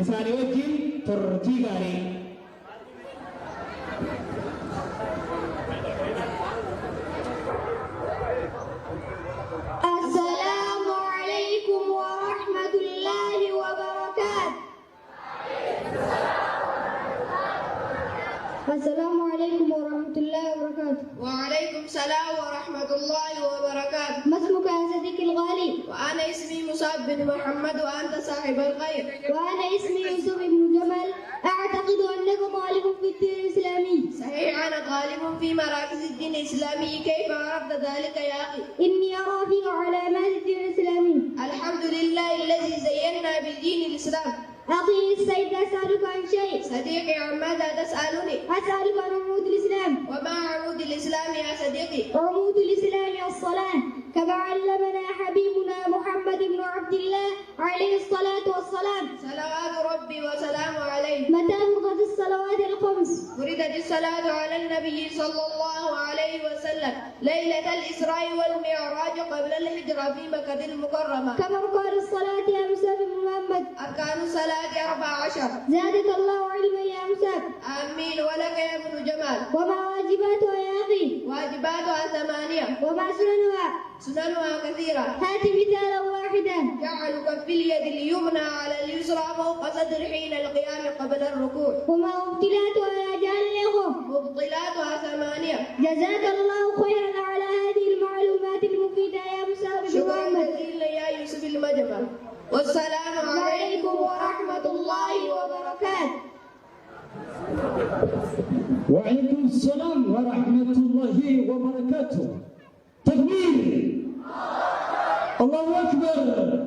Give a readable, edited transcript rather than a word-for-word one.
إساني وجين ترتيغاري السلام عليكم ورحمة الله وبركاته. السلام عليكم ورحمة الله وبركاته. وعليكم السلام ورحمة الله وبركاته. ما اسمك يا صديقي الغالي؟ وأنا اسمي مصعب بن محمد وأنت صاحب الخير. وأنا اسمي يوسف بن جمال. أعتقد أنك طالب في الدين الإسلامي. صحيح، أنا طالب في مراكز الدين الإسلامي. كيف عرفت ذلك يا أخي؟ إني أرى فيك علامات الدين الإسلامي. الحمد لله الذي زينا بالدين الإسلام. أخي السيد، أسألك عن شيء. صديقي، عن ماذا تسألني؟ أسألك عن عمود الإسلام. وما عمود الإسلام يا صديقي؟ عمود الإسلام الصلاة، كما علمنا حبيبنا محمد بن عبد الله عليه الصلاة والسلام. صلوات ربي وسلامه عليه. متى فرضت الصلوات الخمس؟ فرضت الصلاة على النبي صلى الله عليه وسلم ليلة الإسراء والمعراج قبل الهجرة في مكة المكرمة. كم أركان الصلاة يا موسى بن محمد؟ أركان الصلاة 14. زادك الله علما يا موسى. آمين، ولك يا ابن جمال. وما واجباتها يا أخي؟ واجباتها 8. وما سننها؟ سننها كثيرة. هات مثالا واحدا. جعل كف اليد اليمنى على اليسرى فوق صدر حين القيام قبل الركوع. وما مبطلاتها يا جهل الإخوة؟ مبطلاتها 8. جزاك الله خيرا على هذه المعلومات المفيدة يا موسى بن شكرا محمد. جزيلا يا يوسف المجمل. والسلام عليكم ورحمة الله وبركاته. وعليكم السلام ورحمة الله وبركاته. تكبير! الله أكبر!